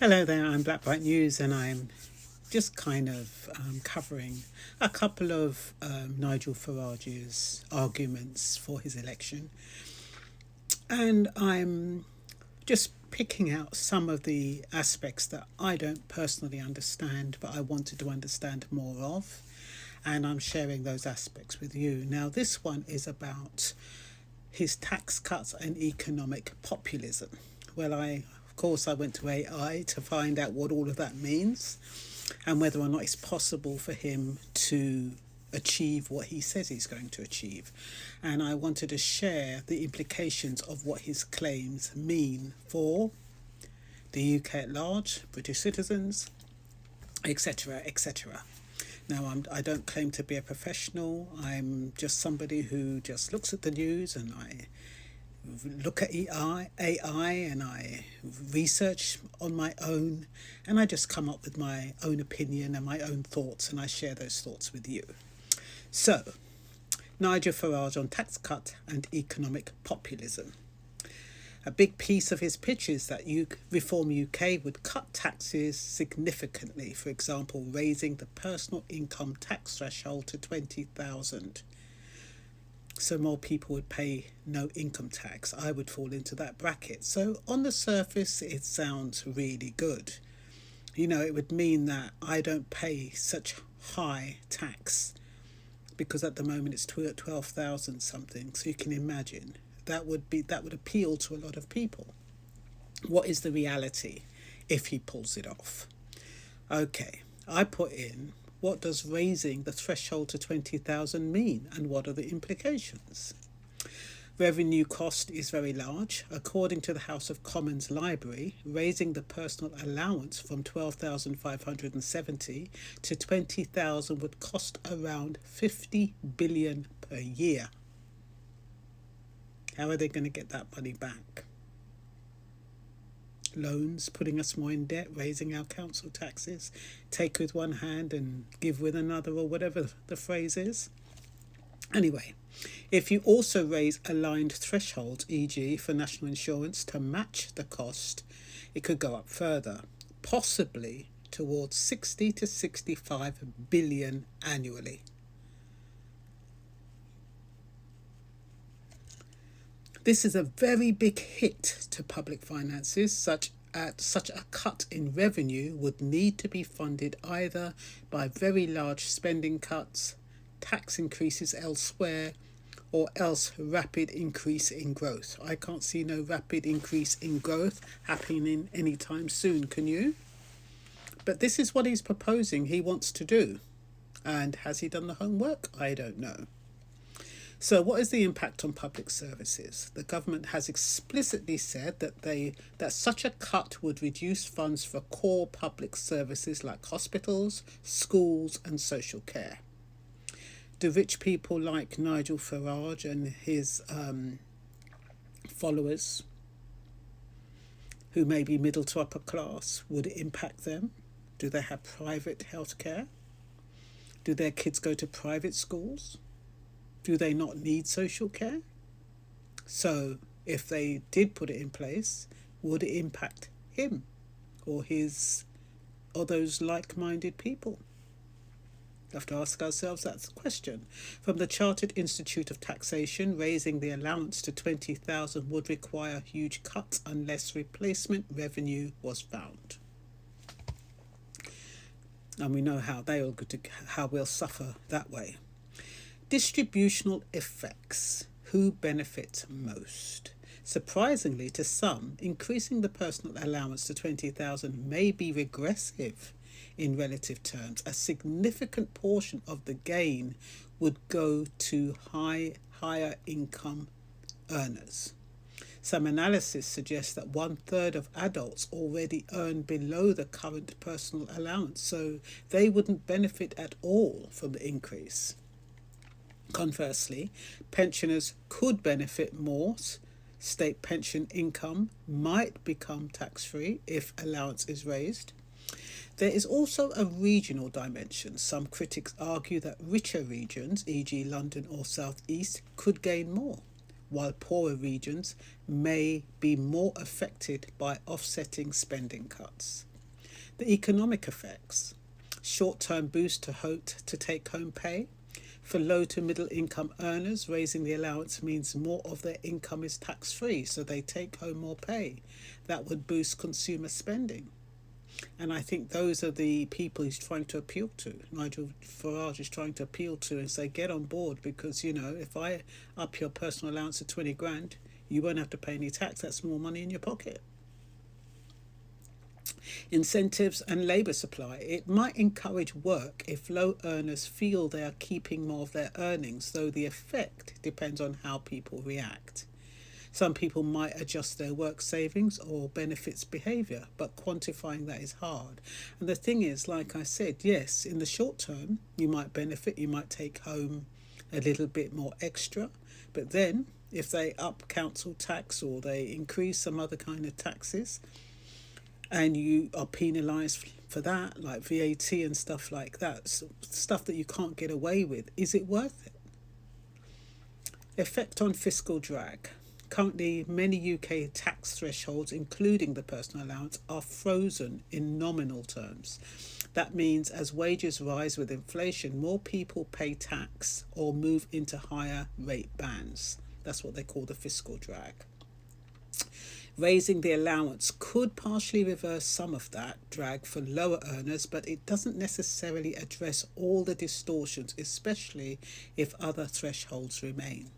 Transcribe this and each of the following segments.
Hello there, I'm Black Bright News, and I'm just covering a couple of Nigel Farage's arguments for his election. And I'm just picking out some of the aspects that I don't personally understand, but I wanted to understand more of. And I'm sharing those aspects with you. Now, this one is about his tax cuts and economic populism. Well, of course, I went to AI to find out what all of that means and whether or not it's possible for him to achieve what he says he's going to achieve. And I wanted to share the implications of what his claims mean for the UK at large, British citizens, etc., etc. Now, I don't claim to be a professional. I'm just somebody who just looks at the news, and I look at AI and I research on my own, and I just come up with my own opinion and my own thoughts, and I share those thoughts with you. So, Nigel Farage on tax cut and economic populism. A big piece of his pitch is that Reform UK would cut taxes significantly, for example, raising the personal income tax threshold to 20,000. So more people would pay no income tax. I would fall into that bracket. So on the surface, it sounds really good. It would mean that I don't pay such high tax, because at the moment it's 12,000 something. So you can imagine that would appeal to a lot of people. What is the reality if he pulls it off? Okay, I put in, what does raising the threshold to 20,000 mean, and what are the implications? Revenue cost is very large. According to the House of Commons Library, raising the personal allowance from 12,570 to 20,000 would cost around 50 billion per year. How are they going to get that money back? Loans, putting us more in debt, raising our council taxes, take with one hand and give with another, or whatever the phrase is. Anyway, if you also raise aligned thresholds, e.g. for national insurance, to match the cost, it could go up further, possibly towards 60 to 65 billion annually. This is a very big hit to public finances. Such a cut in revenue would need to be funded either by very large spending cuts, tax increases elsewhere, or else rapid increase in growth. I can't see no rapid increase in growth happening anytime soon, can you? But this is what he's proposing he wants to do. And has he done the homework? I don't know. So what is the impact on public services? The government has explicitly said that such a cut would reduce funds for core public services like hospitals, schools and social care. Do rich people like Nigel Farage and his followers, who may be middle to upper class, would it impact them? Do they have private healthcare? Do their kids go to private schools? Do they not need social care? So if they did put it in place, would it impact him or those like-minded people? We have to ask ourselves that question. From the Chartered Institute of Taxation, raising the allowance to 20,000 would require huge cuts unless replacement revenue was found. And we know how we'll suffer that way. Distributional effects. Who benefits most? Surprisingly to some, increasing the personal allowance to 20,000 may be regressive in relative terms. A significant portion of the gain would go to higher income earners. Some analysis suggests that 1/3 of adults already earn below the current personal allowance, so they wouldn't benefit at all from the increase. Conversely, pensioners could benefit more. State pension income might become tax-free if allowance is raised. There is also a regional dimension. Some critics argue that richer regions, e.g. London or South East, could gain more, while poorer regions may be more affected by offsetting spending cuts. The economic effects: short-term boost to take-home pay. For low to middle income earners, raising the allowance means more of their income is tax-free, so they take home more pay. That would boost consumer spending. And I think those are the people he's trying to appeal to. Nigel Farage is trying to appeal to and say, get on board, because, if I up your personal allowance to 20 grand, you won't have to pay any tax. That's more money in your pocket. Incentives and labour supply. It might encourage work if low earners feel they are keeping more of their earnings, though the effect depends on how people react. Some people might adjust their work savings or benefits behaviour, but quantifying that is hard. And the thing is, like I said, yes, in the short term, you might benefit, you might take home a little bit more extra, but then if they up council tax or they increase some other kind of taxes, and you are penalised for that, like VAT and stuff like that, so stuff that you can't get away with, is it worth it? Effect on fiscal drag. Currently, many UK tax thresholds, including the personal allowance, are frozen in nominal terms. That means as wages rise with inflation, more people pay tax or move into higher rate bands. That's what they call the fiscal drag. Raising the allowance could partially reverse some of that drag for lower earners, but it doesn't necessarily address all the distortions, especially if other thresholds remain.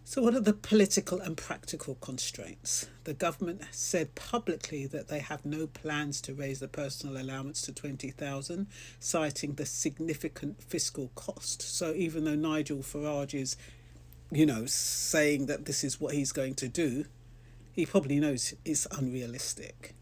So what are the political and practical constraints? The government said publicly that they have no plans to raise the personal allowance to 20,000, citing the significant fiscal cost. So even though Nigel Farage is, saying that this is what he's going to do, he probably knows it's unrealistic.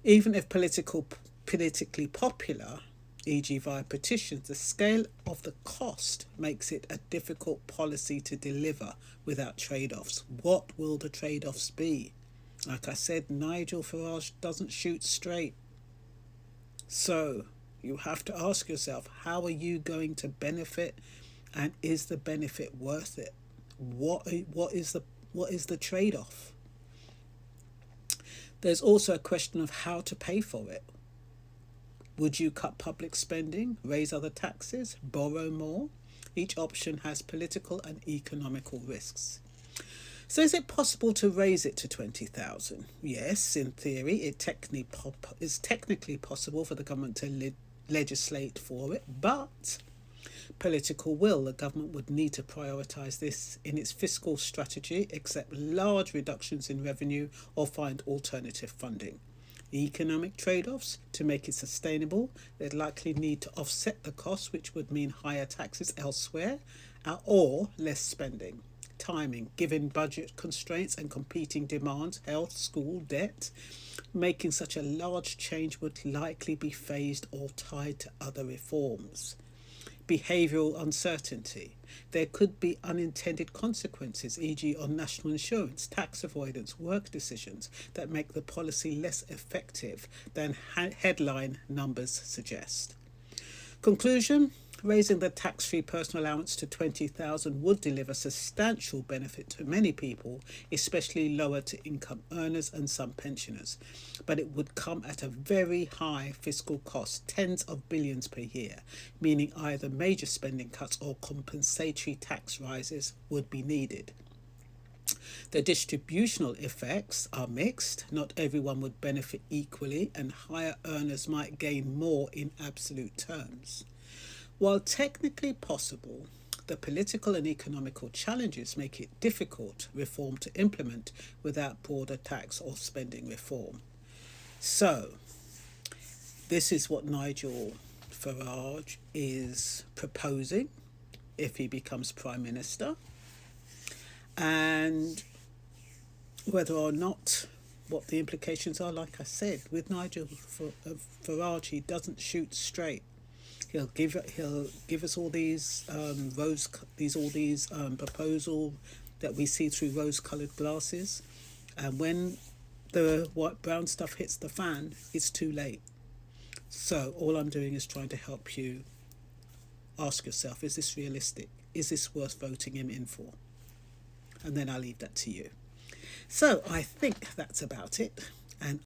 Even if politically popular, e.g. via petitions, the scale of the cost makes it a difficult policy to deliver without trade-offs. What will the trade-offs be? Like I said, Nigel Farage doesn't shoot straight. So you have to ask yourself, how are you going to benefit, and is the benefit worth it? What is the trade-off? There's also a question of how to pay for it. Would you cut public spending, raise other taxes, borrow more? Each option has political and economical risks. So is it possible to raise it to 20,000? Yes, in theory, it is technically possible for the government to legislate for it, but political will. The government would need to prioritise this in its fiscal strategy, accept large reductions in revenue, or find alternative funding. Economic trade-offs: to make it sustainable, they'd likely need to offset the costs, which would mean higher taxes elsewhere or less spending. Timing: given budget constraints and competing demands, health, school, debt, making such a large change would likely be phased or tied to other reforms. Behavioural uncertainty: there could be unintended consequences, e.g. on national insurance, tax avoidance, work decisions, that make the policy less effective than headline numbers suggest. Conclusion: raising the tax-free personal allowance to 20,000 would deliver substantial benefit to many people, especially lower to income earners and some pensioners. But it would come at a very high fiscal cost, tens of billions per year, meaning either major spending cuts or compensatory tax rises would be needed. The distributional effects are mixed. Not everyone would benefit equally, and higher earners might gain more in absolute terms. While technically possible, the political and economical challenges make it difficult reform to implement without broader tax or spending reform. So, this is what Nigel Farage is proposing if he becomes Prime Minister. And whether or not, what the implications are, like I said, with Nigel Farage, he doesn't shoot straight. He'll give us all these proposal that we see through rose-coloured glasses, and when the brown stuff hits the fan, it's too late. So all I'm doing is trying to help you ask yourself: is this realistic? Is this worth voting him in for? And then I'll leave that to you. So I think that's about it, and